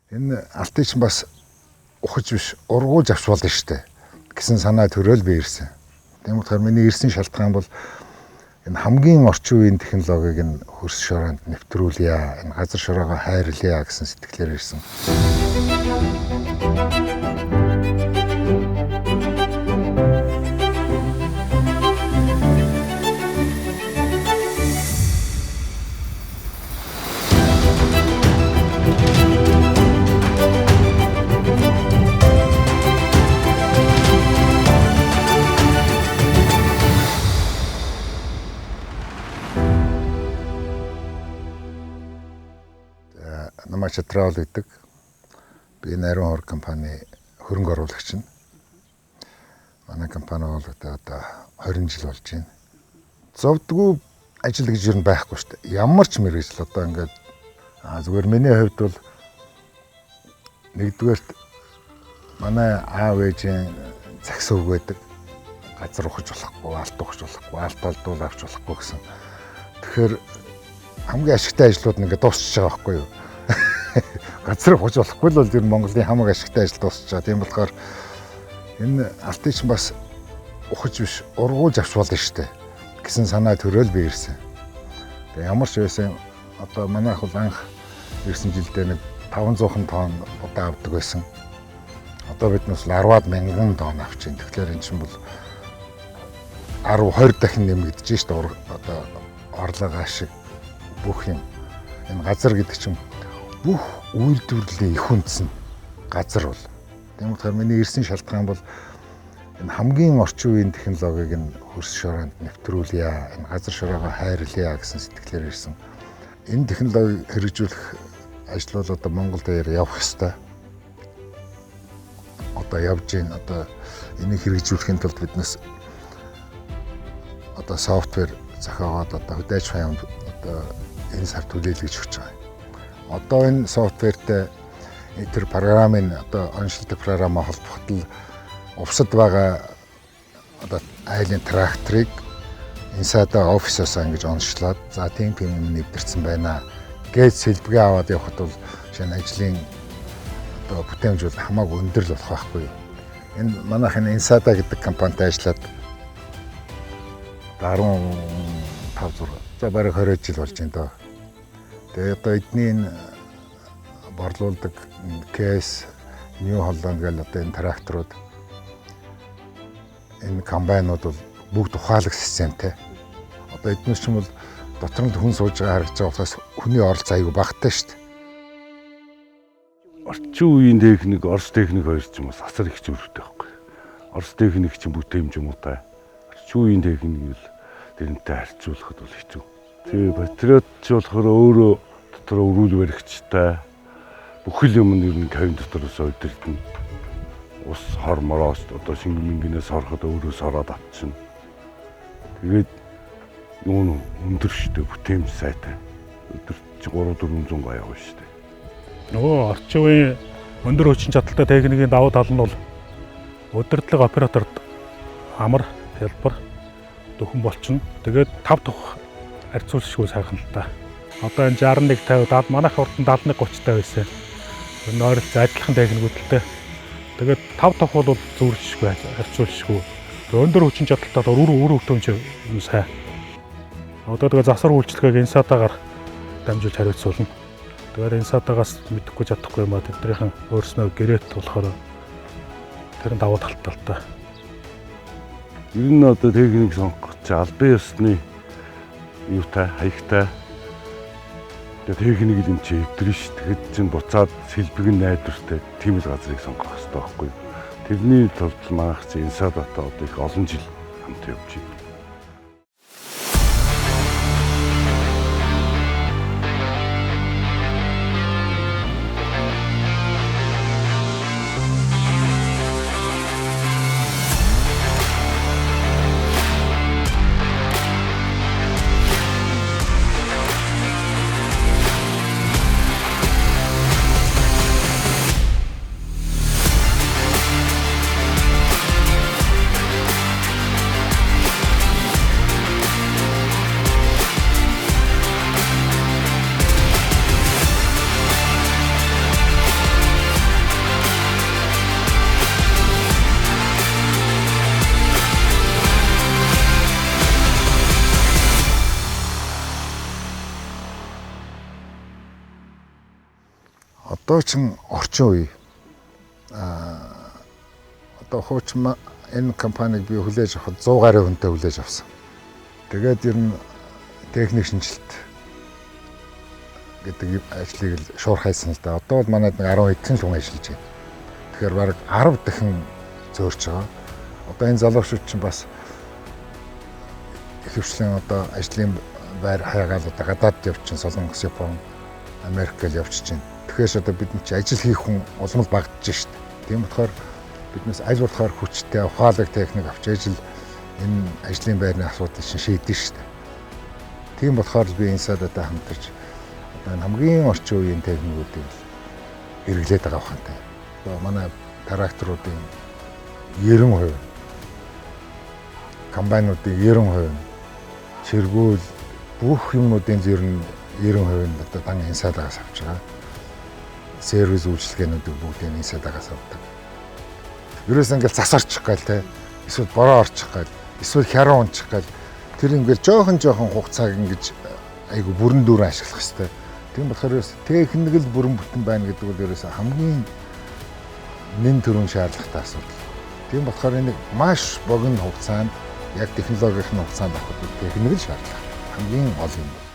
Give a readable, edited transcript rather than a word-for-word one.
Энэ алтыг чинь бас ухаж биш ургуулж авч болно шүү дээ гэсэн санаа төрөөл би ирсэн. Тийм болохоор миний ирсэн шалтгаан бол энэ хамгийн орчин үеийн технологиг нь хөрс шороонд нэвтрүүлье, энэ газар шороогоо хайрлая гэсэн сэтгэлээр ирсэн. Намач Travel гэдэг би нарийн хор компани хөрөнгө оруулагч нь. Манай компани бол одоо 20 жил болж байна. Зовдгүй ажил гэж юу байхгүй шүү дээ. Ямар ч мэргэжил одоо ингээд зүгээр миний хувьд бол нэгдүгээрт манай аав ээжийн загс өг байдаг. Газар ухаж болохгүй, алт ухаж болохгүй, алт олдуул авч болохгүй гэсэн. Тэгэхээр хамгийн ашигтай ажлууд нь ингээд дуусчихж байгаа байхгүй юу? Газар ухаж болохгүй л бол ер нь Монголын хамаг ашигтай ажил дуусч байгаа. Тийм болохоор энэ алтыг чинь бас ухаж биш ургуулж авч болно шүү дээ гэсэн санаа төрөөл би ирсэн. Тэгээ ямар ч байсан одоо манайх бол анх ирсэн жилдээ нэг 500 тонн удаа авдаг байсан. Одоо биднээс 10-аад мянган тонн авч байна. Тэгэхээр энэ чинь бол 10-20 дахин нэмэгдэж шүү дээ. Одоо орлого ашиг бүх юм. Энэ газар гэдэг чинь бүх үйлдвэрлэлийн их үндэс нь газар бол. Тийм болохоор миний ирсэн шалтгаан бол энэ хамгийн орчин үеийн технологиг нь хөрс шороонд нэвтрүүлье, энэ газар шороогоо хайрлая гэсэн сэтгэлээр ирсэн. Энэ технологиг хэрэгжүүлэх ажил бол одоо Монгол дээр явах ёстой. Одоо явж гин одоо энийг хэрэгжүүлэхийн тулд биднес одоо софтвер зохиогоод одоо хөдөө аж ахуйн одоо энэ сар төлөөлөгч өгч байгаа. Одоо энэ софтвертэй тэр програмын одоо онцлог програмаа холбогдол увсад байгаа одоо айлын тракторыг инсайда офисоос ингэж онцлоод за тийм юм нэвтэрсэн байна гэж сэлбгээ аваад явхад бол шинэ ажлын одоо бүтээмж бол хамаагүй өндөр л болох байхгүй юу. Энэ манайх энэ инсайда гэдэг компанитай ажиллаад 15 6 за бараг 20 жил болж байна доо. Тэгээ одоо эдний энэ борлуулдаг кейс New Holland гэл одоо энэ тракторууд энэ комбайнууд бол бүгд ухаалаг системтэй. Одоо эднээс ч юм бол дотор нь хүн сууж байгаа харагдаж байгаа болохоос хүний оролцоо аягүй багтаа шүү дээ. Орчин үеийн техник, Орос техник хоёр ч юм уу асар их зөрүүтэй байхгүй. Орос техник чинь бүтээмж юм уу та. Орчин үеийн техник л тэрнтэй харьцуулахад бол хэцүү. Тэгээ патриот ч болохоор өөрөө дотор өрүүл баригчтай бүхэл юм нь ер нь кавин дотороос өдөрдөн ус хор мороос одоо шингэн мингэнээс ороход өөрөө сороод авчихна. Тэгээд юу өндөр шттэ бүтээмж сайтай. Өдөрт 3-400 га явна шттэ. Нөгөө орчин үеийн өндөр хүчин чадалтай техникийн давуу тал нь бол удирдлага операторд амар хэлбэр дөхөн болчихно. Тэгээд 5 дахь харьцуулшгүй сайхан л та. Одоо энэ 61 50 70 манайх урд нь 71 30 байсан. Энэ ойролцоо адилхан техникүүдтэй. Тэгээд 5 дахь бол зүрхшгүй харьцуулшгүй. Өндөр хүчин чадалтай өөр хөтөмж юм сайн. Одоо тэгээд засвар үйлчлэгийг инсайдагаар дамжуулж хариуцуулна. Тэгээд инсайдагаас мэдэхгүй чадахгүй юм а тэднийхэн өөрснөө гэрээт болохоор тэр нь давуу талтай л та. Ер нь одоо техник сонгох чи албан ёсны юутай хаягтай техник юм чи эвдрэж тэгэхэд чинь буцаад сэлбэг нь найдвартай тийм л газрыг сонгох хэрэгтэй байхгүй. Тэрний тулд манайх чи инсайдатай одоо их олон жил хамт явж байна. одоо ч орчин үе одоо хуучин энэ компанийг би хүлээж авахд 100 гаруй хүнтэй хүлээж авсан. Тэгээд ер нь техник шинжилт гэдэг ажлыг л шуурхайсан л да. Одоо бол манайд нэг 10 эдхэн л хүн ажиллаж байна. Тэгэхээр бараг 10 дахин зөөрч байгаа. Одоо энэ залуучууд чинь бас их хвшлийн одоо ажлын байр хаягаал одоо гадаад явчихсан, Солонгос, Япон, Америк гэл явчихж байна. Тэгэхээр одоо бид чи ажил хийх хүн улам л багтж шít. Тийм болохоор биднээс аль болохоор хүчтэй ухаалаг техник авч ажил энэ ажлын байрны асуудал шийдэн шít. Тийм болохоор би энэ садад хамтарч одоо энэ хамгийн орчин үеийн техникүүдийг хэрэглээд байгаа ухаантай. Одоо манай тракторуудын 90%, комбайнуудын 90%, чиргүүл бүх юмнуудын зэр нь 90% нь одоо дан энэ садагаас авч байгаа. Сервис үйлчилгээнүүдийг бүгдийг энэ садагаас авдаг. Ерөөс ингээл зас орчих гал те, эсвэл бороо орчих гал, эсвэл хяруу унчих гал тэр ингээл жоохон хугацааг ингэж айгу бүрэн дүүрэн ашиглах хэрэгтэй. Тийм болохоор техник л бүрэн бүтэн байна гэдэг бол ерөөсөө хамгийн нэн төрийн шаардлагатай асуудал. Тийм болохоор энийг маш богино хугацаанд яг технологийн хугацаанд авах техник л шаардлага. Хамгийн гол юм.